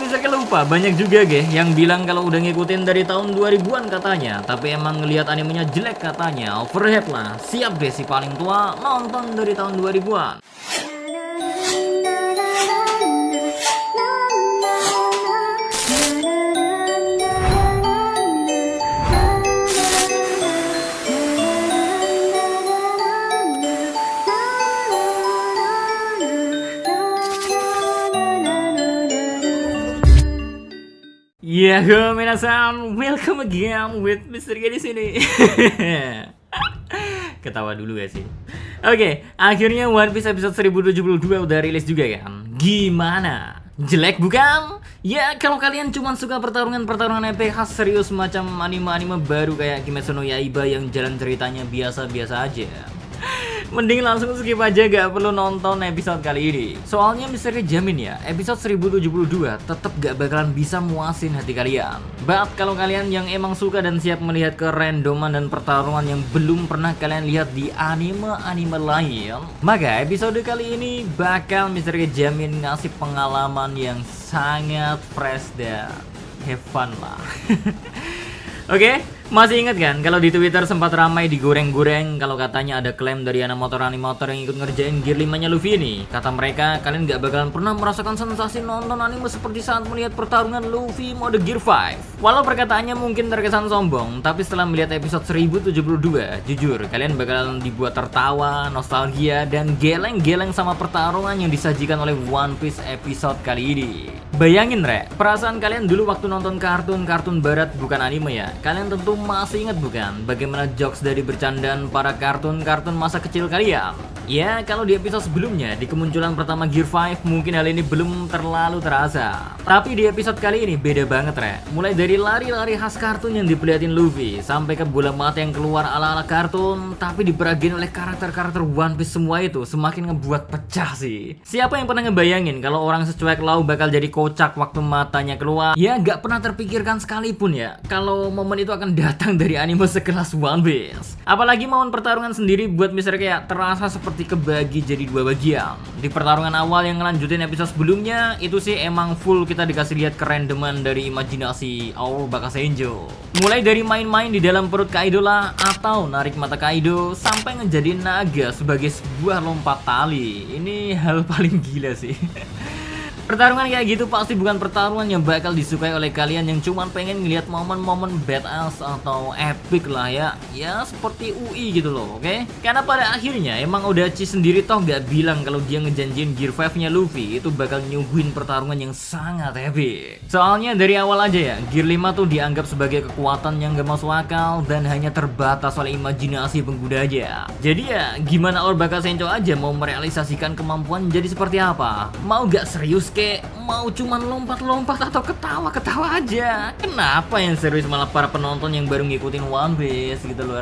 misalnya lupa, banyak juga yang bilang kalau udah ngikutin dari tahun 2000-an katanya, tapi emang ngelihat animenya jelek katanya. Overhead lah, siap deh si paling tua nonton dari tahun 2000-an. Ya, minasan, welcome again with Mr. G di sini. Ketawa dulu ya sih. Oke, akhirnya One Piece episode 1072 udah rilis juga kan. Gimana? Jelek bukan? Ya, kalau kalian cuma suka pertarungan epic khas serius macam anime-anime baru kayak Kimetsu no Yaiba yang jalan ceritanya biasa-biasa aja, mending langsung skip aja, gak perlu nonton episode kali ini. Soalnya Misteri jamin ya, episode 1072 tetep gak bakalan bisa muasin hati kalian. But kalau kalian yang emang suka dan siap melihat kerandoman dan pertarungan yang belum pernah kalian lihat di anime-anime lain, maka episode kali ini bakal Misteri jamin ngasih pengalaman yang sangat fresh dan have fun lah. Oke, masih ingat kan kalau di Twitter sempat ramai digoreng-goreng kalau katanya ada klaim dari animator yang ikut ngerjain Gear 5-nya Luffy ini. Kata mereka, kalian gak bakalan pernah merasakan sensasi nonton anime seperti saat melihat pertarungan Luffy mode Gear 5. Walau perkataannya mungkin terkesan sombong, tapi setelah melihat episode 1072, jujur kalian bakalan dibuat tertawa, nostalgia, dan geleng-geleng sama pertarungan yang disajikan oleh One Piece episode kali ini. Bayangin perasaan kalian dulu waktu nonton kartun barat bukan anime ya. Kalian tentu masih ingat bukan bagaimana jokes dari bercandaan para kartun masa kecil kalian? Ya, kalau di episode sebelumnya di kemunculan pertama Gear 5 mungkin hal ini belum terlalu terasa. Tapi di episode kali ini beda banget mulai dari lari-lari khas kartun yang diperlihatin Luffy sampai ke bola mata yang keluar ala-ala kartun tapi diperagain oleh karakter-karakter One Piece semua itu semakin ngebuat pecah sih. Siapa yang pernah ngebayangin kalau orang secuek lau bakal jadi kocak waktu matanya keluar? Ya, gak pernah terpikirkan sekalipun ya kalau momen itu akan datang dari anime sekelas One Piece. Apalagi momen pertarungan sendiri buat Mr. kayak terasa seperti kebagi jadi dua bagian. Di pertarungan awal yang ngelanjutin episode sebelumnya itu sih emang full kita dikasih lihat kerandoman dari imajinasi Our Bakasenjo. Mulai dari main-main di dalam perut Kaido lah, atau narik mata Kaido sampai ngejadiin naga sebagai sebuah lompat tali. Ini hal paling gila sih. Pertarungan kayak gitu pasti bukan pertarungan yang bakal disukai oleh kalian yang cuma pengen ngeliat momen-momen badass atau epic lah ya. Ya seperti UI gitu loh, oke? Karena pada akhirnya emang Odachi sendiri toh gak bilang kalau dia ngejanjiin Gear 5-nya Luffy itu bakal nyuguhin pertarungan yang sangat epic. Soalnya dari awal aja ya, Gear 5 tuh dianggap sebagai kekuatan yang gak masuk akal dan hanya terbatas oleh imajinasi pengguna aja. Jadi ya gimana Our Bakasenjo aja mau merealisasikan kemampuan jadi seperti apa? Mau gak serius mau cuman lompat-lompat atau ketawa-ketawa aja? Kenapa yang serius malah para penonton yang baru ngikutin One Piece gitu loh,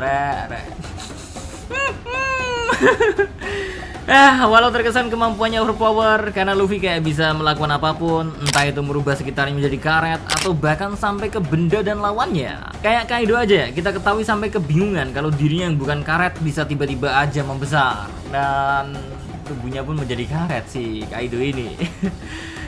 walau terkesan kemampuannya overpower karena Luffy kayak bisa melakukan apapun, entah itu merubah sekitarnya menjadi karet atau bahkan sampai ke benda dan lawannya. Kayak Kaido aja, kita ketahui sampai kebingungan kalau dirinya yang bukan karet bisa tiba-tiba aja membesar dan tubuhnya pun menjadi karet si Kaido ini.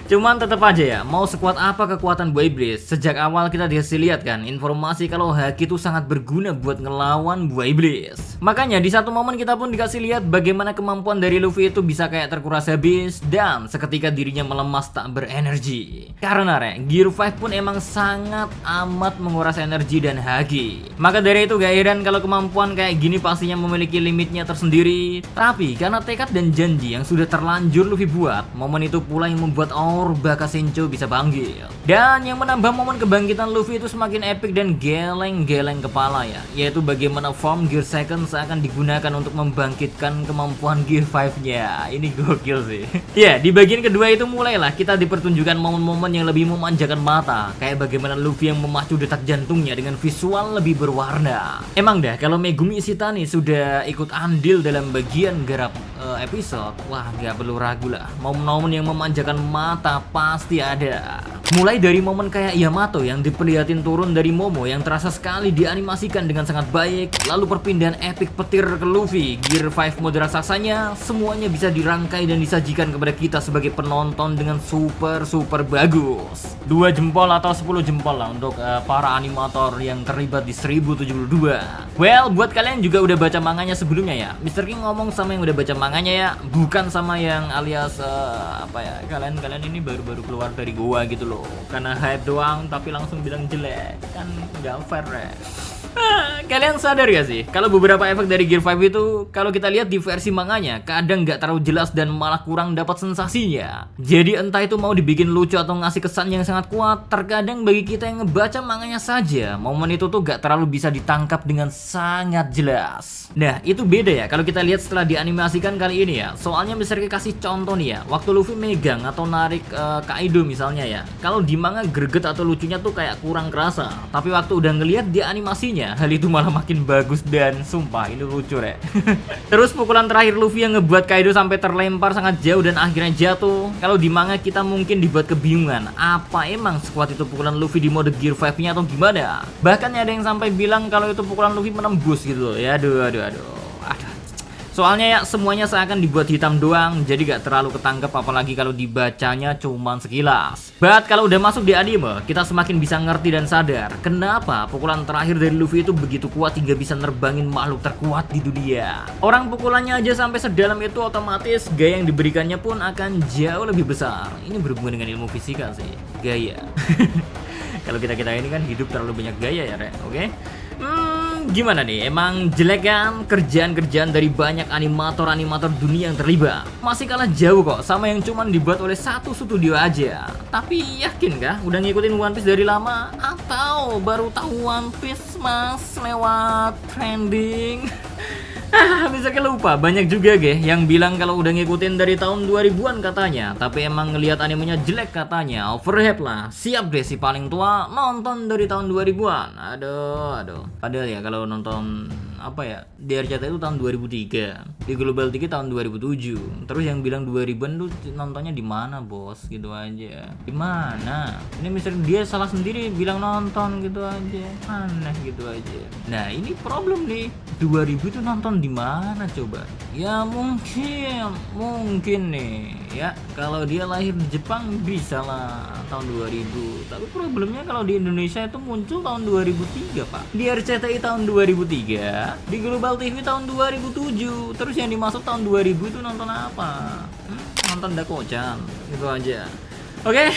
Cuman tetap aja ya, mau sekuat apa kekuatan buah iblis, sejak awal kita dikasih lihat kan informasi kalau haki itu sangat berguna buat ngelawan buah iblis. Makanya di satu momen kita pun dikasih lihat bagaimana kemampuan dari Luffy itu bisa kayak terkuras habis dan seketika dirinya melemas tak berenergi. Karena Gear 5 pun emang sangat amat menguras energi dan haki. Maka dari itu gak heran kalau kemampuan kayak gini pastinya memiliki limitnya tersendiri. Tapi karena tekad dan janji yang sudah terlanjur Luffy buat, momen itu pula yang membuat Our Bakasenjo bisa bangkit. Dan yang menambah momen kebangkitan Luffy itu semakin epic dan geleng-geleng kepala ya, yaitu bagaimana form Gear Second akan digunakan untuk membangkitkan kemampuan Gear 5-nya. Ini gokil sih. Ya, di bagian kedua itu mulailah kita dipertunjukkan momen-momen yang lebih memanjakan mata, kayak bagaimana Luffy yang memacu detak jantungnya dengan visual lebih berwarna. Emang dah kalau Megumi Ishitani sudah ikut andil dalam bagian garap episode, wah gak perlu ragu lah, momen-momen yang memanjakan mata ternyata pasti ada. Mulai dari momen kayak Yamato yang diperlihatin turun dari Momo yang terasa sekali dianimasikan dengan sangat baik, lalu perpindahan epic petir ke Luffy, Gear 5 mode raksasanya, semuanya bisa dirangkai dan disajikan kepada kita sebagai penonton dengan super bagus. 2 jempol atau 10 jempol lah untuk para animator yang terlibat di 1072. Well, buat kalian juga udah baca manganya sebelumnya ya. Mr. King ngomong sama yang udah baca manganya ya, bukan sama yang alias apa ya, kalian ini baru keluar dari gua gitu loh. Karena hype doang tapi langsung bilang jelek, kan nggak fair ya. Kalian sadar gak sih kalau beberapa efek dari Gear 5 itu kalau kita lihat di versi manganya kadang nggak terlalu jelas dan malah kurang dapat sensasinya. Jadi entah itu mau dibikin lucu atau ngasih kesan yang sangat kuat, terkadang bagi kita yang ngebaca manganya saja momen itu tuh gak terlalu bisa ditangkap dengan sangat jelas. Nah itu beda ya kalau kita lihat setelah dianimasikan kali ini ya. Soalnya misalnya kasih contoh nih ya, waktu Luffy megang atau narik Kaido misalnya ya, kalau di manga greget atau lucunya tuh kayak kurang kerasa, tapi waktu udah ngelihat di animasinya hal itu malah makin bagus dan sumpah ini lucu ya. Terus pukulan terakhir Luffy yang ngebuat Kaido sampai terlempar sangat jauh dan akhirnya jatuh. Kalau di manga kita mungkin dibuat kebingungan, apa emang sekuat itu pukulan Luffy di mode Gear 5-nya atau gimana? Bahkan ada yang sampai bilang kalau itu pukulan Luffy menembus gitu loh ya. Aduh. Soalnya ya semuanya seakan dibuat hitam doang, jadi gak terlalu ketangkep apalagi kalau dibacanya cuman sekilas. But kalau udah masuk di anime, kita semakin bisa ngerti dan sadar kenapa pukulan terakhir dari Luffy itu begitu kuat hingga bisa nerbangin makhluk terkuat di dunia. Orang pukulannya aja sampai sedalam itu, otomatis gaya yang diberikannya pun akan jauh lebih besar. Ini berhubungan dengan ilmu fisika sih, gaya. Kalau kita ini kan hidup terlalu banyak gaya ya, Rek. Oke? Gimana nih? Emang jelek kan kerjaan-kerjaan dari banyak animator dunia yang terlibat? Masih kalah jauh kok sama yang cuman dibuat oleh satu studio aja. Tapi yakin kah udah ngikutin One Piece dari lama? Atau baru tahu One Piece mas lewat trending? Bisa lupa, banyak juga yang bilang kalau udah ngikutin dari tahun 2000-an katanya, tapi emang ngelihat animenya jelek katanya. Overhype lah. Siap deh si paling tua nonton dari tahun 2000-an. Aduh. Padahal ya kalau nonton apa ya, di RCTI itu tahun 2003, di Global TV tahun 2007. Terus yang bilang 2000-an tuh nontonnya di mana, Bos? Gitu aja. Di mana? Ini misalnya dia salah sendiri bilang nonton gitu aja. Aneh gitu aja. Nah, ini problem nih. 2000 itu nonton di mana coba? Ya mungkin nih ya, kalau dia lahir di Jepang bisa lah tahun 2000. Tapi problemnya kalau di Indonesia itu muncul tahun 2003, Pak. Di RCTI tahun 2003, di Global TV tahun 2007. Terus yang dimaksud tahun 2000 itu nonton apa? Nonton Dakocan gitu aja. Oke.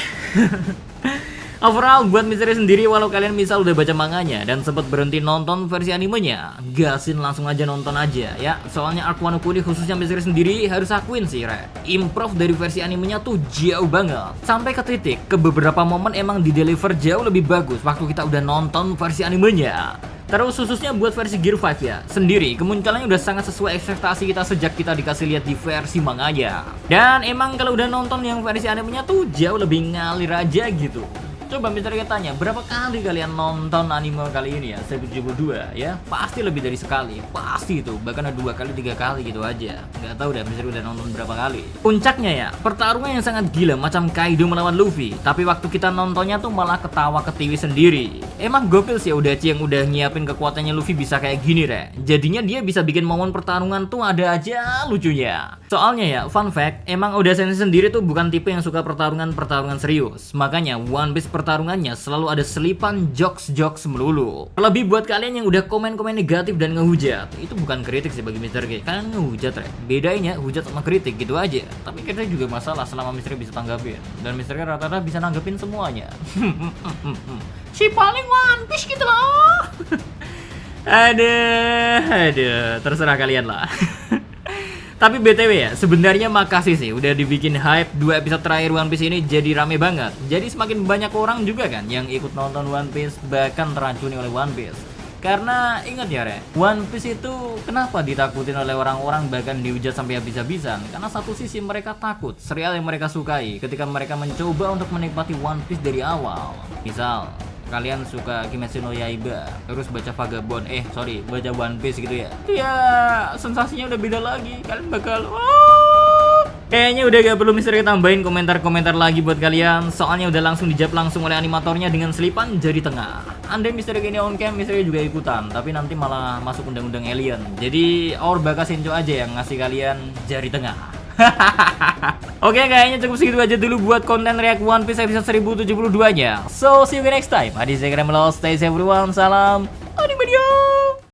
Overall buat misteri sendiri, walau kalian misal udah baca manganya dan sempat berhenti nonton versi animenya, gasin langsung aja nonton aja ya. Soalnya arc Wano Kuni khususnya misteri sendiri harus akuin sih improve dari versi animenya tuh jauh banget. Sampai ke titik ke beberapa momen emang di deliver jauh lebih bagus waktu kita udah nonton versi animenya. Terus khususnya buat versi Gear 5 ya sendiri, kemunculannya udah sangat sesuai ekspektasi kita sejak kita dikasih lihat di versi manganya. Dan emang kalau udah nonton yang versi animenya tuh jauh lebih ngalir aja gitu. Coba misalnya tanya, berapa kali kalian nonton anime kali ini ya, 1072 ya? Pasti lebih dari sekali, pasti itu, bahkan ada 2 kali 3 kali gitu aja. Nggak tahu deh misalnya udah nonton berapa kali. Puncaknya ya, pertarungan yang sangat gila macam Kaido melawan Luffy, tapi waktu kita nontonnya tuh malah ketawa ketiwi sendiri. Emang gokil sih Odachi yang udah nyiapin kekuatannya Luffy bisa kayak gini jadinya dia bisa bikin momen pertarungan tuh ada aja lucunya. Soalnya ya, fun fact, emang Oda Sensei sendiri tuh bukan tipe yang suka pertarungan serius. Makanya One Piece pertarungannya selalu ada selipan jokes melulu. Lebih buat kalian yang udah komen-komen negatif dan ngehujat, itu bukan kritik sih bagi Mr. G. Kalian ngehujat bedanya hujat sama kritik gitu aja. Tapi kritik juga masalah selama Mr. G bisa tanggapin. Dan Mr. G rata-rata bisa nanggepin semuanya. Si paling One Piece gitu loh. Aduh, terserah kalian lah. Tapi BTW ya, sebenarnya makasih sih udah dibikin hype 2 episode terakhir One Piece ini jadi rame banget. Jadi semakin banyak orang juga kan yang ikut nonton One Piece, bahkan teracuni oleh One Piece. Karena ingat ya One Piece itu kenapa ditakutin oleh orang-orang bahkan dihujat sampai habis-habisan? Karena satu sisi mereka takut serial yang mereka sukai ketika mereka mencoba untuk menikmati One Piece dari awal. Misal kalian suka Kimetsu no Yaiba, terus baca Vagabond, baca One Piece gitu ya. Ya, sensasinya udah beda lagi. Kalian bakal Kayaknya udah gak perlu misteri tambahin komentar-komentar lagi buat kalian. Soalnya udah langsung dijawab langsung oleh animatornya dengan selipan jari tengah. Andai misteri ini on cam, misteri juga ikutan. Tapi nanti malah masuk undang-undang alien. Jadi Our Baka Shincho aja yang ngasih kalian jari tengah. Oke, kayaknya cukup segitu aja dulu buat konten react One Piece episode 1072 nya. So, see you next time. Adi Sekremelos, stay safe everyone. Salam